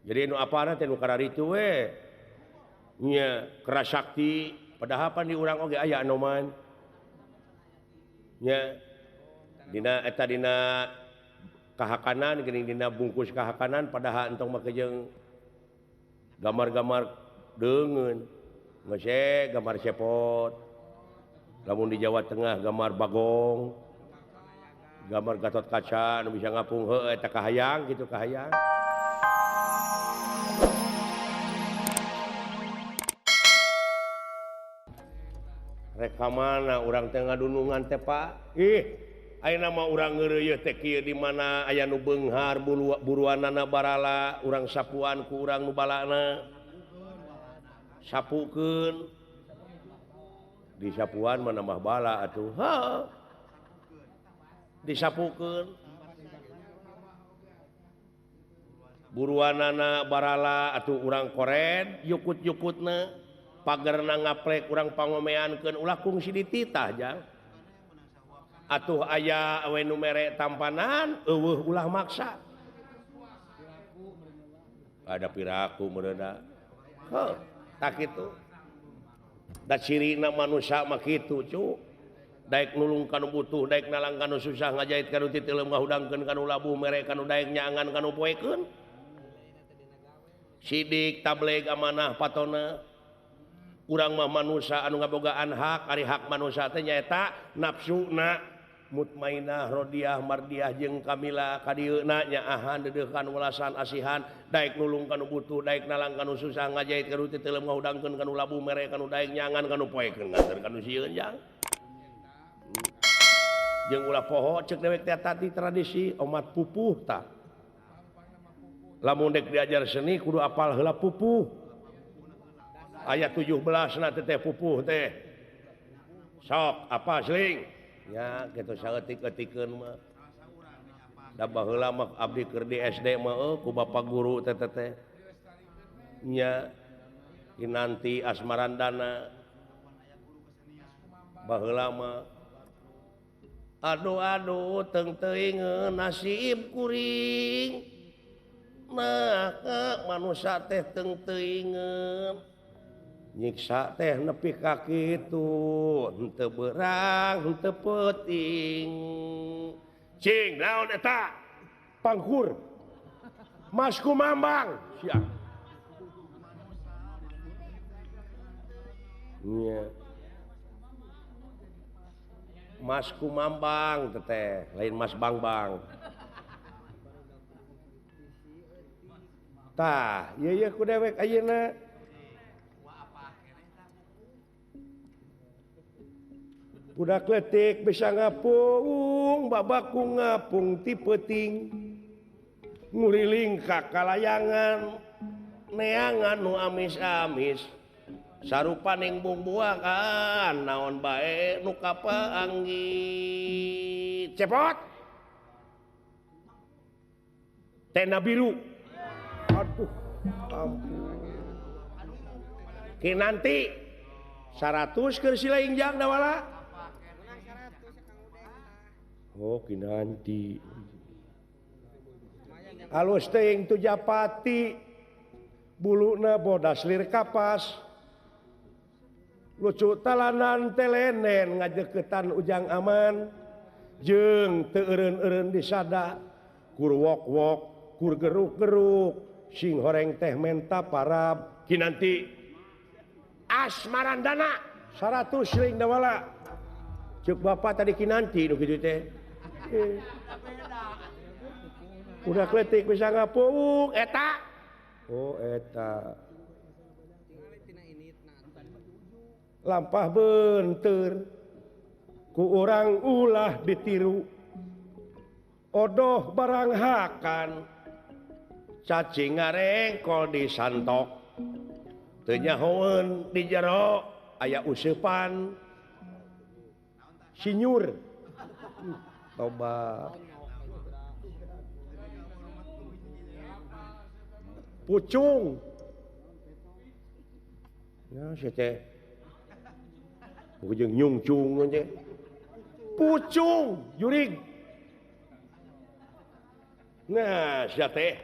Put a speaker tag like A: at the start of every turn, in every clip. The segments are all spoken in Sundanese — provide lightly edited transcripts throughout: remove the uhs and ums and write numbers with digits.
A: jadi nu apana teh nu kararitu we nya keras sakti padahal pan di urang oge aya anoman nya dina eta dina kahakanan geuning dina bungkus kahakanan padahal entong make jeung gambar-gambar deungeun geus gambar cepot lamun di Jawa Tengah gambar bagong gambar Gatot Kaca nu bisa ngapung heuh eta kahayang gitu kahayang rekamana urang teh ngadunungan teh Pak ayeuna mah urang ngeureuy teh kieu di mana aya nu beunghar buruanana barala urang sapuan ku urang nu balana sapukeun di sapuan mah nambah bala atuh disapukeun buruanana barala atuh urang kored yukut-yukutna pagerna ngaplek urang pangomeankeun ulah kungsi dititah jang atuh aya we nu mere tampanan eueuh ulah maksa ada piraku meureuda tak kitu da cirina manusia mah kitu cu daek nulung kanu butuh daek nalang kanu susah ngajait kanu titeuleum ngahudangkeun kanu labuh mere kanu daek nyaangan kanu poekeun sidik tableg amanah patona urang mah manusia anu ngabogaan hak ari hak manusia teh nyaeta nafsuna mutmainah rodiyah mardiyah jeung kamila kadieuna nyaahan dedeuhan welasan asihan daek nulung kanu butuh daek nalang kanu susah ngajait kanu titeuleum ngahudangkeun kanu labuh mere kanu daek nyaangan kanu poekeun nganter kanu sieun jang jeung ulah poho ceuk dewek teh tadi tradisi omat pupuh tah lamun dek diajar seni kudu apal heula pupuh ayat 17 na teh pupuh teh sok apa seling nya kitu saeutik-eutikeun mah da baheula mah abdi keur di SD mah ku bapak guru teh nya Kinanti Asmarandana baheula mah aduh teng teuing nasib kuring maka manusia teh teng teuingeun nyiksa teh nepi ka kitu henteu beurang henteu peuting cing naon eta pangkur Mas Kumambang sia nya Mas Kumambang teteh lain Mas Bangbang tah ieu ku dewek ayeuna budak letik bisa ngapung babaku ngapung ti peuting nguriling ka kalayangan neangan nu amis-amis sarupaning bumbuakan naon bae nu kapaanggi cepot tenda biru aduh ampun Kinanti 100 keur silaing jang dawala oh Kinanti alus teuing tu Japati buluna bodas lir kapas lucu talanan telenen ngajeketan ujang aman jeung teu eureun-eureun disada kur wok-wok kur geruk-geruk sing horeng teh menta parab Kinanti Asmarandana 100 siling dawala ceuk bapak tadi Kinanti nu kitu teh udah kletik bisa ngapung eta oh eta lampah beunteur ku urang ulah ditiru odoh barang hakan cacing ngarengkol disantok teu nyahoeun di jero aya useupan sinyur tobat pucung ya sia teh jeung nyungcung teh pucung jurig nah sia teh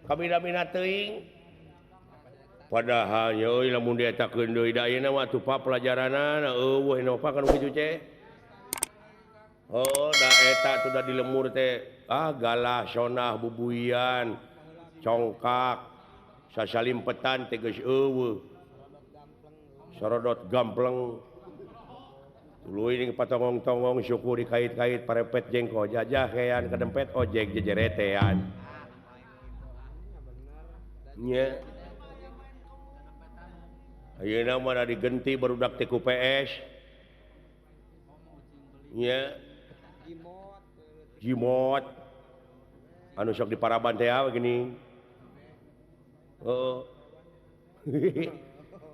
A: kamina-mina teuing padahal euy lamun dietakeun deui da ayeuna mah tupa pelajaranna eueuh napa kan kitu ce oh da eta tuh da di lemur teh galah sonah bubuian congkak sasalimpetan teh geus eueuh sorodot gampleng tuluy ning patongong-tongong syukur dikait-kait parepet jengko jajah kean kadempet ojek jejeretean nya ayeuna mah digenti barudak teh ku PS nya jimot anu sok di Paraban teh gini oh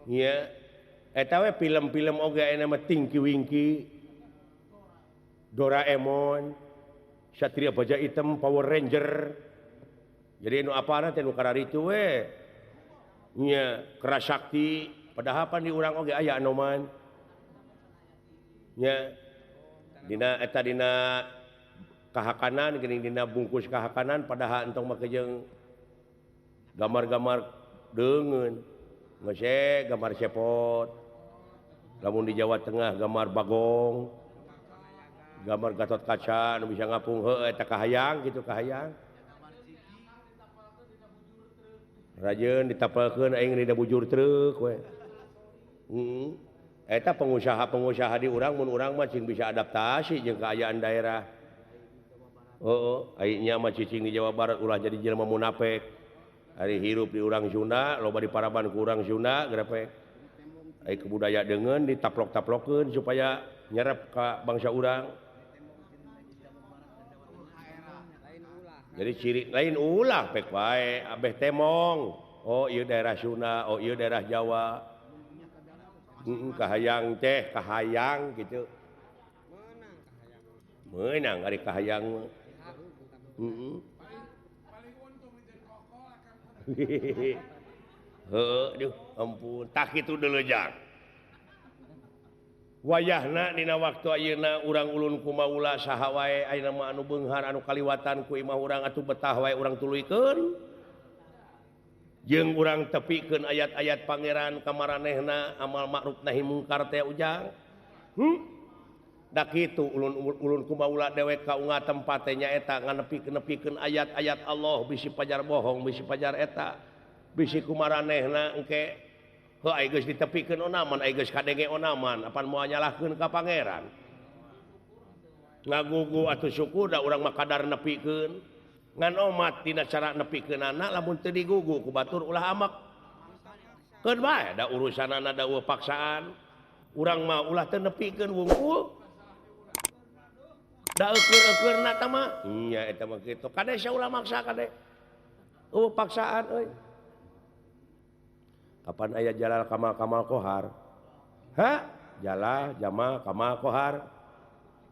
A: nya eta we film-film oge aya mah Tinky Winky Doraemon Satria Baja Hitam Power Ranger jadi nu apana teh nu kararitu we nya Keras Sakti padahal pan di urang oge aya anoman nya dina eta dina kahakanan geuning dina bungkus kahakanan padahal entong make jeung gambar-gambar deungeun geus gambar cepot lamun di Jawa Tengah gambar bagong gambar Gatot Kaca anu bisa ngapung heuh eta kahayang kitu kahayang rajeun ditapelkeun aing dina bujur truk we eta pengusaha-pengusaha di urang mun urang mah cing bisa adaptasi jeung keadaan daerah aing nya mah cicing di Jawa Barat ulah jadi jelema munafik hari hirup di urang Sunda loba di Paraban ku urang Sunda grepe ai kebudaya deungeun ditaplok-taplokeun supaya nyerep ka bangsa urang jadi ciri lain ulah pek wae abeh temong oh ieu daerah Sunda oh ieu daerah Jawa kahayang teh kahayang gitu meunang ari kahayang mah duh ampun tak kitu deuleujang wayahna dina waktu ayeuna urang ulun kumaula saha wae ayeuna mah anu beunghar anu kaliwatan ku imah urang atuh betah wae urang tuluykeun jeung urang tepikeun ayat-ayat pangeran ka maranehna amal ma'ruf nahi mungkar teh ujang da kitu ulun kumaula dewek kaunggah tempat teh nyaeta nganepikeun ayat-ayat Allah bisi pajar bohong bisi pajar eta bisi kumaranehna engke heuh aya geus ditepikeun onaman aya geus kadenge onaman apan moal nyalahkeun ka pangeran ngagugu atuh syukur da urang mah kadar nepikeun ngan omat dina cara nepikeunana lamun teu digugu ku batur ulah amak keun bae da urusanana da paksaan urang mah ulah teu nepikeun wungkul da eukeur-eukeurna tah mah nya eta mah kitu kade saulah maksa kade paksaan euy kapan aya jalal kamal kohar jalal jamal kamal kohar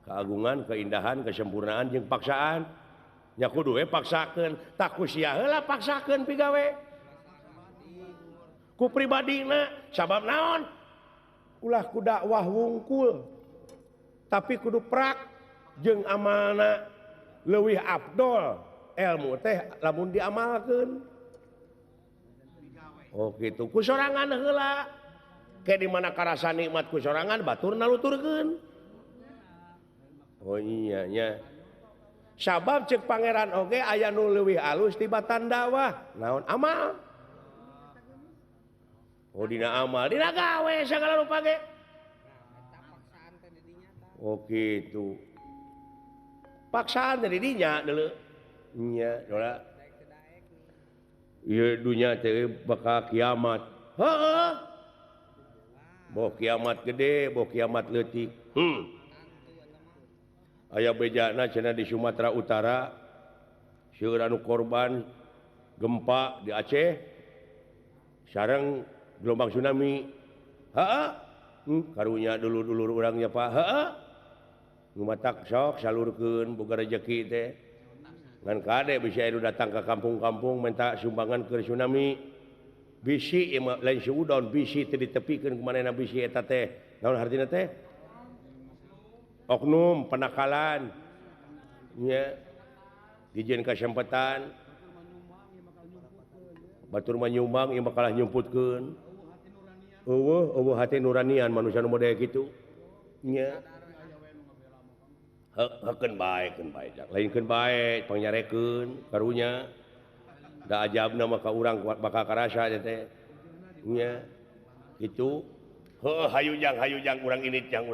A: keagungan keindahan kesempurnaan jeung paksaan nya kudu we paksakeun tak ku sia heula paksakeun pigawe ku pribadina sabab naon ulah ku dakwah wungkul tapi kudu prak jeung amalna leuwih afdol ilmu teh lamun diamalkeun oh kitu ku sorangan heula ke di mana karasa nikmat ku sorangan batur naluturkeun oh iya nya sabab cek pangeran oge aya nu leuwih alus tibatan dakwah naon amal oh dina amal dina gawe sagala rupa ge oh kitu paksaan dari dinya deuleu nya dola ieu dunya teh bakal kiamat heueuh boh kiamat gede boh kiamat leutik aya bejana cenah di Sumatera Utara seueur anu korban gempa di Aceh sareng gelombang tsunami karunya dulur-dulur urangnya Pak ngumatak sok salurkeun boga rezeki teh ngan kade bisa anu datang ke kampung-kampung minta sumbangan ke tsunami bisi lain suudon bisi teu ditepikeun ku manehna bisi eta teh naon hartina teh oknum penakalan nya dijieun kasempetan batur manyumbang ieu makalah nyumputkeun hati nuranian manusia nu model kitu nya heukeun bae lainkeun bae pangnyarekeun karunya da ajabna mah ka urang bakal karasa teh nya kitu heuh hayujang urang init jang